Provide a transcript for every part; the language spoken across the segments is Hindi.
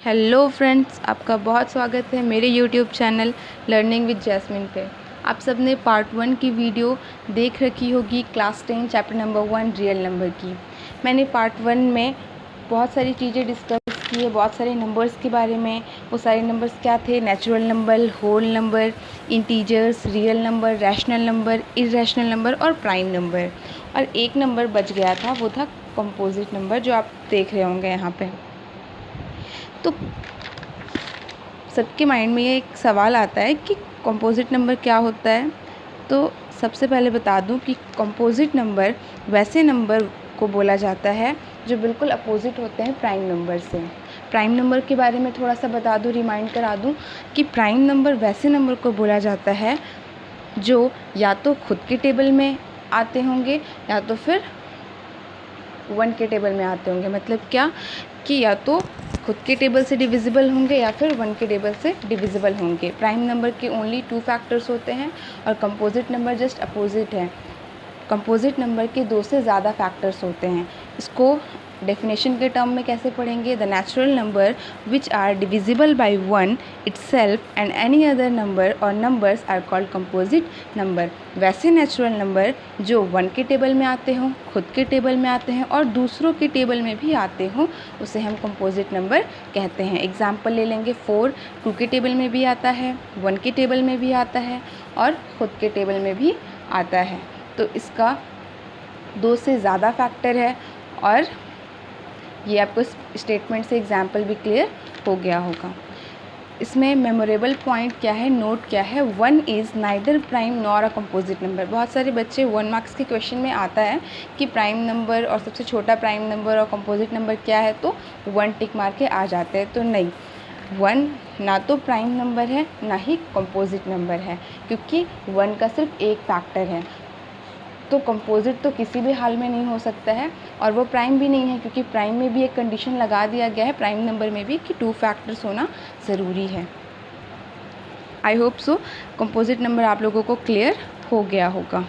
हेलो फ्रेंड्स, आपका बहुत स्वागत है मेरे YouTube channel learning with Jasmine पे। आप सब ने पार्ट 1 की वीडियो देख रखी होगी class 10 chapter number 1 real number की। मैंने पार्ट 1 में बहुत सारी चीज़ें डिस्कस की है, बहुत सारे नंबर्स के बारे में। वो सारे नंबर्स क्या थे? Natural number, whole number, integers, real number, rational number, irrational number और प्राइम नंबर। और एक नंबर बच गया था, वो था कंपोजिट नंबर, जो आप देख रहे होंगे यहाँ पे। तो सबके माइंड में ये एक सवाल आता है कि कंपोजिट नंबर क्या होता है। तो सबसे पहले बता दूं कि कंपोजिट नंबर वैसे नंबर को बोला जाता है जो बिल्कुल अपोजिट होते हैं प्राइम नंबर से। प्राइम नंबर के बारे में थोड़ा सा बता दूं, रिमाइंड करा दूं कि प्राइम नंबर वैसे नंबर को बोला जाता है जो या तो खुद के टेबल में आते होंगे या तो फिर 1 के टेबल में आते होंगे। मतलब क्या कि या तो खुद के टेबल से डिविजिबल होंगे या फिर 1 के टेबल से डिविजिबल होंगे। प्राइम नंबर के ओनली 2 फैक्टर्स होते हैं और कंपोजिट नंबर जस्ट अपोजिट है। कंपोजिट नंबर के 2 से ज़्यादा फैक्टर्स होते हैं। इसको डेफिनेशन के टर्म में कैसे पढ़ेंगे? The natural number which are divisible by 1 itself and any other number और numbers are called composite number. वैसे नेचुरल नंबर जो 1 के टेबल में आते हों, खुद के टेबल में आते हैं और दूसरों के टेबल में भी आते हों, उसे हम कंपोजिट नंबर कहते हैं। एग्जाम्पल ले लेंगे 4 2 के टेबल में भी आता है, 1 के टेबल में भी आता है और खुद के टेबल में भी आता है। तो इसका 2 से ज़्यादा फैक्टर है और ये आपको स्टेटमेंट से एग्जाम्पल भी क्लियर हो गया होगा। इसमें मेमोरेबल पॉइंट क्या है, नोट क्या है? 1 is neither prime nor a composite number. बहुत सारे बच्चे 1 मार्क्स के क्वेश्चन में आता है कि प्राइम नंबर और सबसे छोटा प्राइम नंबर और कंपोजिट नंबर क्या है, तो 1 टिक मार के आ जाते हैं। तो नहीं, 1 ना तो प्राइम नंबर है ना ही कंपोजिट नंबर है, क्योंकि 1 का सिर्फ एक फैक्टर है। तो कंपोजिट तो किसी भी हाल में नहीं हो सकता है और वो प्राइम भी नहीं है, क्योंकि प्राइम में भी एक कंडीशन लगा दिया गया है प्राइम नंबर में भी कि 2 फैक्टर्स होना ज़रूरी है। I hope so composite number आप लोगों को क्लियर हो गया होगा।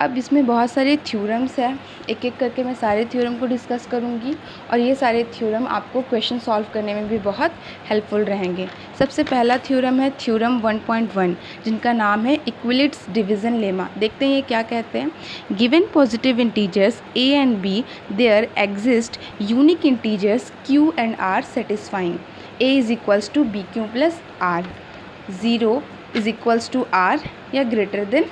अब इसमें बहुत सारे थ्योरम्स हैं, एक एक करके मैं सारे थ्योरम को डिस्कस करूंगी और ये सारे थ्योरम आपको क्वेश्चन सॉल्व करने में भी बहुत हेल्पफुल रहेंगे। सबसे पहला थ्योरम है थ्योरम 1.1, जिनका नाम है इक्विलिट्स डिवीज़न लेमा। देखते हैं ये क्या कहते हैं। Given positive integers a and b, there exist unique integers q and r satisfying a is equals to B Q plus R, 0 is equals to r या ग्रेटर देन।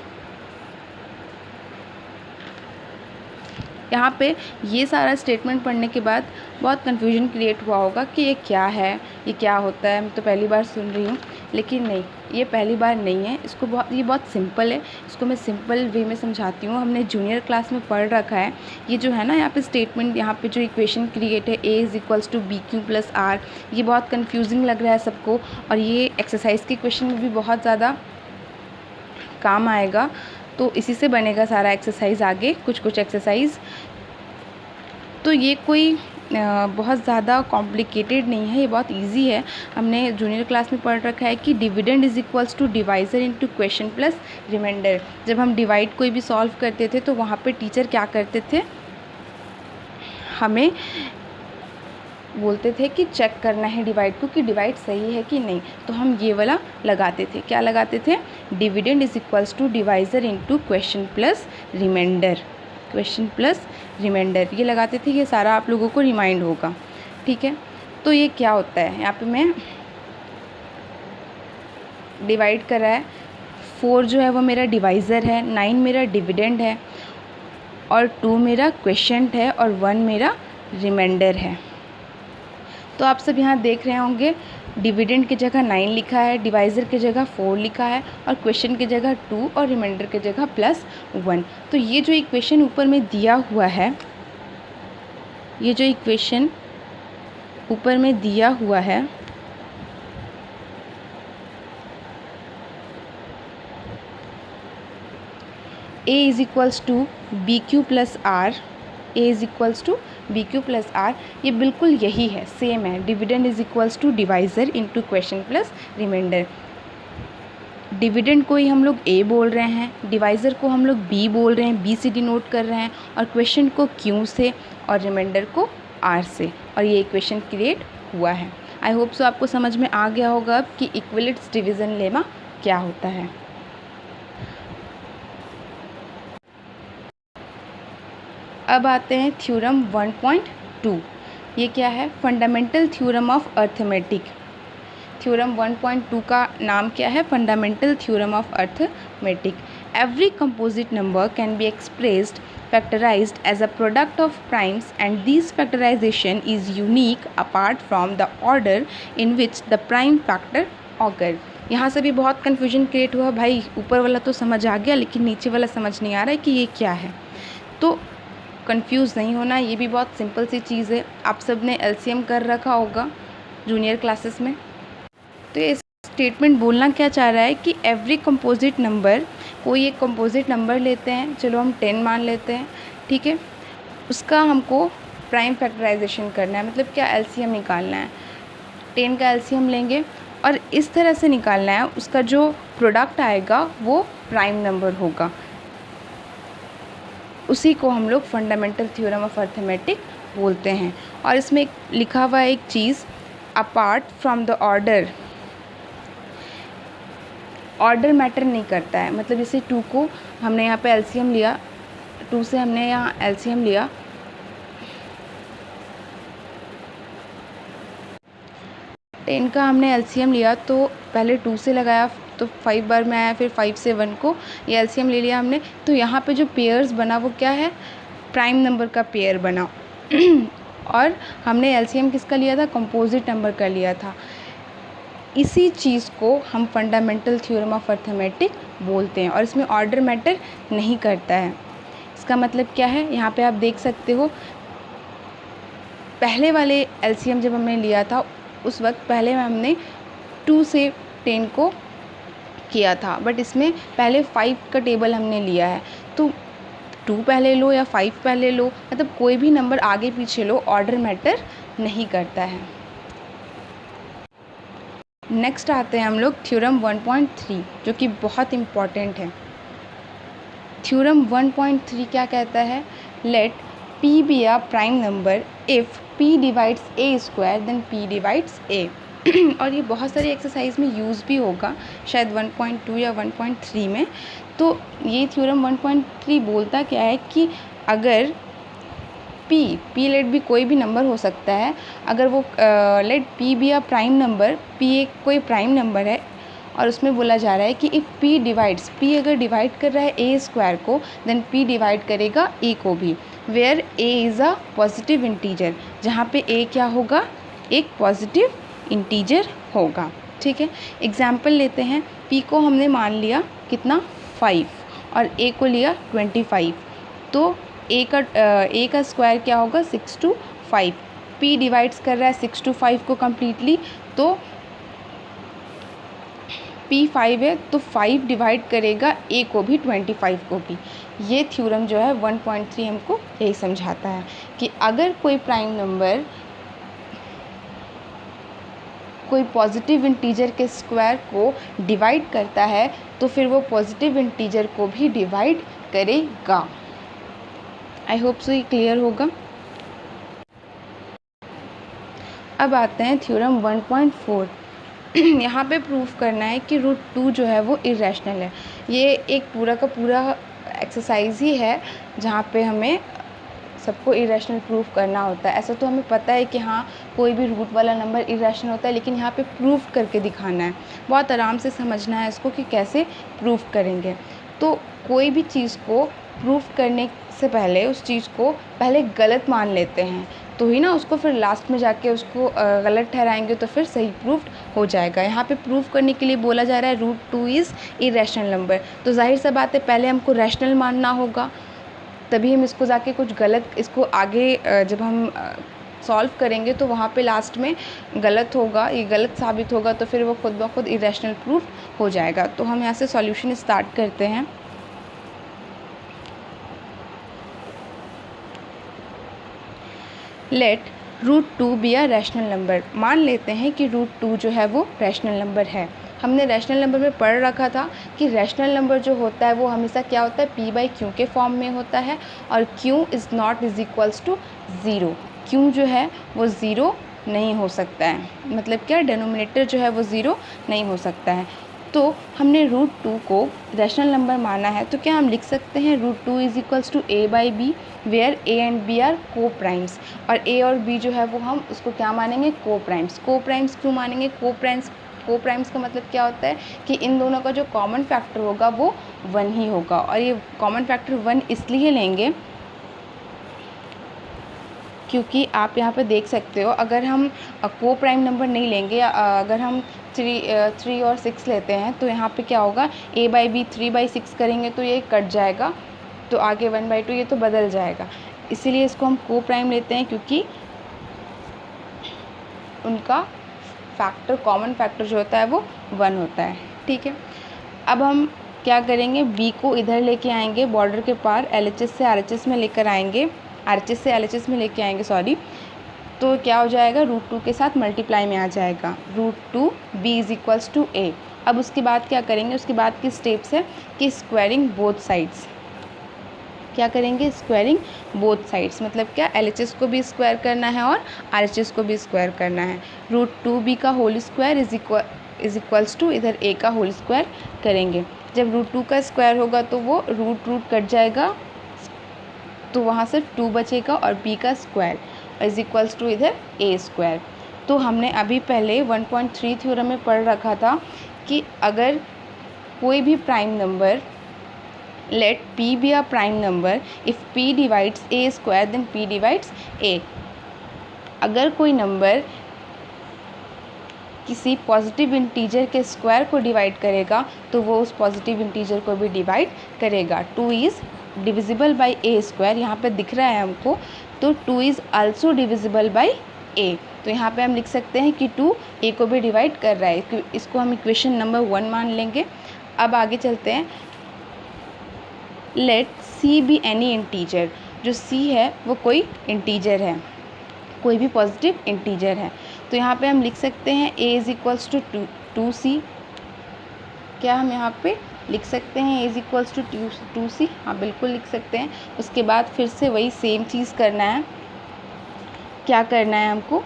यहाँ पे ये सारा स्टेटमेंट पढ़ने के बाद बहुत कन्फ्यूजन क्रिएट हुआ होगा कि ये क्या है, ये क्या होता है, मैं तो पहली बार सुन रही हूँ। लेकिन नहीं, ये पहली बार नहीं है। ये बहुत सिंपल है। इसको मैं सिंपल वे में समझाती हूँ। हमने जूनियर क्लास में पढ़ रखा है। ये जो है ना, यहाँ पे स्टेटमेंट, यहाँ पे जो इक्वेशन क्रिएट है a is equals to B Q plus R, ये बहुत कन्फ्यूजिंग लग रहा है सबको और ये एक्सरसाइज के क्वेश्चन में भी बहुत ज़्यादा काम आएगा। तो इसी से बनेगा सारा एक्सरसाइज आगे, कुछ एक्सरसाइज। तो ये कोई बहुत ज़्यादा कॉम्प्लिकेटेड नहीं है, ये बहुत इजी है। हमने जूनियर क्लास में पढ़ रखा है कि dividend is equals to divisor into question plus remainder. जब हम डिवाइड कोई भी सॉल्व करते थे तो वहाँ पे टीचर क्या करते थे, हमें बोलते थे कि चेक करना है डिवाइड को कि डिवाइड सही है कि नहीं। तो हम ये वाला लगाते थे। क्या लगाते थे? Dividend is equals to divisor into question plus remainder, question plus remainder ये लगाते थे। ये सारा आप लोगों को रिमाइंड होगा, ठीक है। तो ये क्या होता है, यहाँ पे मैं डिवाइड कर रहा है। 4 जो है वो मेरा डिवाइज़र है, 9 मेरा डिविडेंड है और 2 मेरा क्वेश्चन है और 1 मेरा रिमाइंडर है। तो आप सब यहाँ देख रहे होंगे डिविडेंड की जगह 9 लिखा है, डिवाइज़र की जगह 4 लिखा है और क्वेश्चन की जगह 2 और रिमाइंडर की जगह +1। तो ये जो इक्वेशन ऊपर में दिया हुआ है, ये जो इक्वेशन ऊपर में दिया हुआ है, a is equals to B Q plus R, a is equals to B Q plus R, ये बिल्कुल यही है, सेम है। Dividend is equals to divisor into question plus remainder. Dividend को ही हम लोग ए बोल रहे हैं, डिवाइज़र को हम लोग बी बोल रहे हैं, बी से डिनोट कर रहे हैं, और क्वेश्चन को क्यू से और रिमाइंडर को आर से, और ये इक्वेशन क्रिएट हुआ है। आई होप सो आपको समझ में आ गया होगा अब कि इक्विलिट्स डिवीज़न लेमा क्या होता है। अब आते हैं थ्योरम 1.2। ये क्या है? Fundamental theorem of arithmetic. Theorem 1.2 का नाम क्या है? Fundamental theorem of arithmetic. Every composite number can be expressed factorized as a product of primes, and this factorization is unique apart from the order in which the prime factor occur। यहाँ से भी बहुत कन्फ्यूजन क्रिएट हुआ भाई, ऊपर वाला तो समझ आ गया लेकिन नीचे वाला समझ नहीं आ रहा है कि ये क्या है। तो कंफ्यूज नहीं होना, ये भी बहुत सिंपल सी चीज़ है। आप सब ने एलसीएम कर रखा होगा जूनियर क्लासेस में। तो ये स्टेटमेंट बोलना क्या चाह रहा है कि एवरी कंपोजिट नंबर, कोई एक कंपोजिट नंबर लेते हैं, चलो हम 10 मान लेते हैं, ठीक है, उसका हमको प्राइम फैक्टराइजेशन करना है, मतलब क्या, एलसीएम निकालना है। 10 का एलसीएम लेंगे और इस तरह से निकालना है, उसका जो प्रोडक्ट आएगा वो प्राइम नंबर होगा। उसी को हम लोग फंडामेंटल थ्योरम ऑफ अर्थमेटिक बोलते हैं। और इसमें लिखा हुआ एक चीज़, apart from the order, order matter नहीं करता है। मतलब जैसे 2 को हमने यहाँ पे एलसीएम लिया, 2 से हमने यहाँ एलसीएम लिया, टेन का हमने एलसीएम लिया, तो पहले 2 से लगाया तो 5 बार में आया, फिर 5 से 1 को ये एलसीएम ले लिया हमने, तो यहाँ पे जो पेयर्स बना वो क्या है? प्राइम नंबर का पेयर बना। और हमने एलसीएम किसका लिया था? कंपोजिट नंबर का लिया था। इसी चीज़ को हम फंडामेंटल थ्योरम ऑफ अर्थमेटिक बोलते हैं, और इसमें ऑर्डर मैटर नहीं करता है। इसका मतलब क्या है? यहाँ पे आप देख सकते हो, पहले वाले एलसीएम जब हमने लिया था उस वक्त पहले में हमने 2 से 10 को किया था, बट इसमें पहले 5 का टेबल हमने लिया है, तो 2 पहले लो या 5 पहले लो, मतलब कोई भी नंबर आगे पीछे लो, ऑर्डर मैटर नहीं करता है। नेक्स्ट आते हैं हम लोग थ्योरम 1.3, जो कि बहुत इम्पॉर्टेंट है। थ्योरम 1.3 क्या कहता है? Let P be a prime number if P divides A square then P divides A। और ये बहुत सारी एक्सरसाइज में यूज़ भी होगा, शायद 1.2 या 1.3 में। तो ये थ्योरम 1.3 बोलता क्या है कि अगर P लेट भी कोई भी नंबर हो सकता है, अगर वो let P be a prime number, P एक कोई प्राइम नंबर है, और उसमें बोला जा रहा है कि इफ़ P डिवाइड्स, P अगर डिवाइड कर रहा है A स्क्वायर को, देन P डिवाइड करेगा A को भी, where A is a positive integer, जहाँ पे A क्या होगा? एक पॉजिटिव इंटीजर होगा। ठीक है, एग्जाम्पल लेते हैं। P को हमने मान लिया कितना? 5, और A को लिया 25, तो A का स्क्वायर क्या होगा? 6 to 5। P डिवाइड्स कर रहा है 6 to 5 को कम्प्लीटली, तो P 5 है तो 5 डिवाइड करेगा A को भी, 25 को भी। ये थ्योरम जो है 1.3 हमको यही समझाता है कि अगर कोई प्राइम नंबर कोई पॉजिटिव इंटीजर के स्क्वायर को डिवाइड करता है तो फिर वो पॉजिटिव इंटीजर को भी डिवाइड करेगा। आई होप सो ये क्लियर होगा। अब आते हैं थ्योरम 1.4। यहाँ पे प्रूफ करना है कि √2 जो है वो इरेशनल है। ये एक पूरा का पूरा एक्सरसाइज ही है जहाँ पे हमें सबको इरेशनल प्रूफ करना होता है। ऐसा तो हमें पता है कि हाँ कोई भी रूट वाला नंबर इरेशनल होता है, लेकिन यहाँ पे प्रूफ करके दिखाना है। बहुत आराम से समझना है इसको कि कैसे प्रूफ करेंगे। तो कोई भी चीज़ को प्रूफ करने से पहले उस चीज़ को पहले गलत मान लेते हैं, तो ही ना उसको फिर लास्ट में जाके उसको गलत ठहराएंगे तो फिर सही प्रूफ हो जाएगा। यहाँ पे प्रूफ करने के लिए बोला जा रहा है √2 इज़ इरेशनल नंबर, तो जाहिर सा बात है पहले हमको रैशनल मानना होगा, तभी हम इसको जाके कुछ गलत, इसको आगे जब हम सॉल्व करेंगे तो वहाँ पे लास्ट में गलत होगा, ये गलत साबित होगा, तो फिर वो खुद ब खुद इरेशनल प्रूफ हो जाएगा। तो हम यहाँ से सॉल्यूशन स्टार्ट करते हैं। Let √2 be a rational number. मान लेते हैं कि √2 जो है वो रैशनल नंबर है। हमने रैशनल नंबर में पढ़ रखा था कि रैशनल नंबर जो होता है वो हमेशा क्या होता है, p/q के फॉर्म में होता है और q is not is equals to 0। q जो है वो 0 नहीं हो सकता है, मतलब क्या, डेनोमिनेटर जो है वो 0 नहीं हो सकता है। तो हमने √2 को रैशनल नंबर माना है, तो क्या हम लिख सकते हैं √2 is equals to a/b, where a and b are coprimes, और a और b जो है वो हम उसको क्या मानेंगे, को प्राइम्स। को प्राइम्स क्यों मानेंगे, को प्राइम्स का मतलब क्या होता है कि इन दोनों का जो कॉमन फैक्टर होगा वो 1 ही होगा, और ये कॉमन फैक्टर 1 इसलिए लेंगे क्योंकि आप यहाँ पे देख सकते हो, अगर हम को प्राइम नंबर नहीं लेंगे, अगर हम 3 और 6 लेते हैं तो यहाँ पे क्या होगा, a/b 3/6 करेंगे तो ये कट जाएगा, तो आगे 1/2 ये तो बदल जाएगा। इसीलिए इसको हम को प्राइम लेते हैं क्योंकि उनका फैक्टर, कॉमन फैक्टर जो होता है वो 1 होता है। ठीक है, अब हम क्या करेंगे, b को इधर लेके आएंगे, बॉर्डर के पार LHS से RHS में लेकर आएंगे, RHS से LHS में लेके आएंगे सॉरी, तो क्या हो जाएगा, √2 के साथ मल्टीप्लाई में आ जाएगा, √2 b is equals to a। अब उसके बाद क्या करेंगे, उसके बाद की स्टेप्स है कि स्क्वायरिंग बोथ साइड्स। क्या करेंगे, स्क्वायरिंग बोथ साइड्स, मतलब क्या, LHS को भी स्क्वायर करना है और RHS को भी स्क्वायर करना है। √2b का whole square is equals to इधर a का होल स्क्वायर करेंगे। जब √2 का स्क्वायर होगा तो वो रूट कट जाएगा, तो वहाँ सिर्फ 2 बचेगा, और b का स्क्वायर इज़ इक्वल्स टू इधर a स्क्वायर। तो हमने अभी पहले 1.3 थ्योरम में पढ़ रखा था कि अगर कोई भी prime number, let p be a prime number if p divides a square then p divides a। अगर कोई नंबर किसी पॉजिटिव इंटीजर के स्क्वायर को डिवाइड करेगा तो वो उस पॉजिटिव इंटीजर को भी डिवाइड करेगा। 2 is divisible by a square, यहाँ पे दिख रहा है हमको, तो 2 is also divisible by a। तो यहाँ पे हम लिख सकते हैं कि 2 a को भी डिवाइड कर रहा है, इसको हम इक्वेशन नंबर 1 मान लेंगे। अब आगे चलते हैं, let c be any integer, जो c है वो कोई इंटीजर है, कोई भी पॉजिटिव इंटीजर है। तो यहाँ पे हम लिख सकते हैं a is equals to 2c। क्या हम यहाँ पे लिख सकते हैं a is equals to 2c? हाँ बिल्कुल लिख सकते हैं। उसके बाद फिर से वही सेम चीज़ करना है, क्या करना है हमको,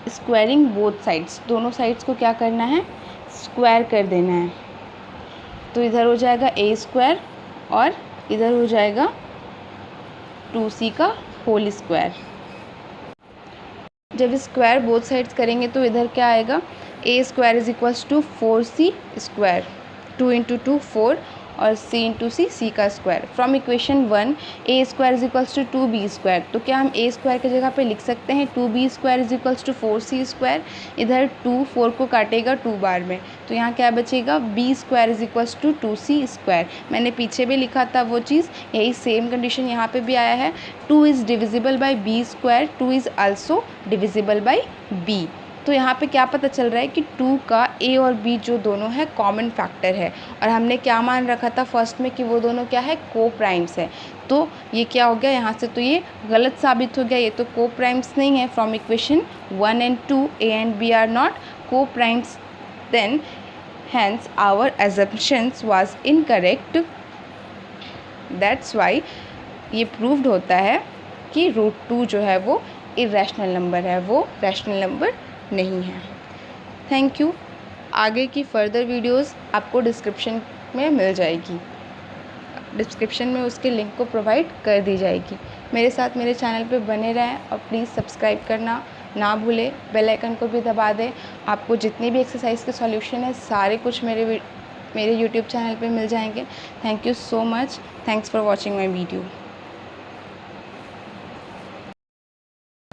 स्क्वायरिंग बोथ साइड्स, दोनों साइड्स को क्या करना है, स्क्वायर कर देना है। तो इधर हो जाएगा a स्क्वायर और इधर हो जाएगा 2c का होल स्क्वायर। जब स्क्वायर बोथ साइड्स करेंगे तो इधर क्या आएगा, a square is equals to 4c square, 2 into 2 4 और c इंटू c का square. From equation 1 a square is equals to 2b square, तो क्या हम a स्क्वायर की जगह पे लिख सकते हैं 2b square is equals to 4c square. इधर 2 4 को काटेगा 2 बार में, तो यहाँ क्या बचेगा, b square is equals to 2c square. मैंने पीछे भी लिखा था वो चीज़, यही सेम कंडीशन यहाँ पे भी आया है। 2 is divisible by b square, 2 is also divisible by b। तो यहाँ पे क्या पता चल रहा है कि 2 का a और b जो दोनों है कॉमन फैक्टर है, और हमने क्या मान रखा था फर्स्ट में कि वो दोनों क्या है, को प्राइम्स है। तो ये क्या हो गया यहाँ से, तो ये गलत साबित हो गया, ये तो को प्राइम्स नहीं है। From equation 1 and 2 a and b are not coprimes, then hence our assumptions was incorrect। That's why ये प्रूव्ड होता है कि √2 जो है वो इरेशनल नंबर है, वो रैशनल नंबर नहीं है। Thank you. आगे की फर्दर वीडियोस आपको डिस्क्रिप्शन में मिल जाएगी, डिस्क्रिप्शन में उसके लिंक को प्रोवाइड कर दी जाएगी। मेरे साथ मेरे चैनल पे बने रहें और प्लीज़ सब्सक्राइब करना ना भूलें, बेल आइकन को भी दबा दें। आपको जितने भी एक्सरसाइज के सॉल्यूशन है सारे कुछ मेरे यूट्यूब चैनल पे मिल जाएंगे। Thank you so much, thanks for watching my video.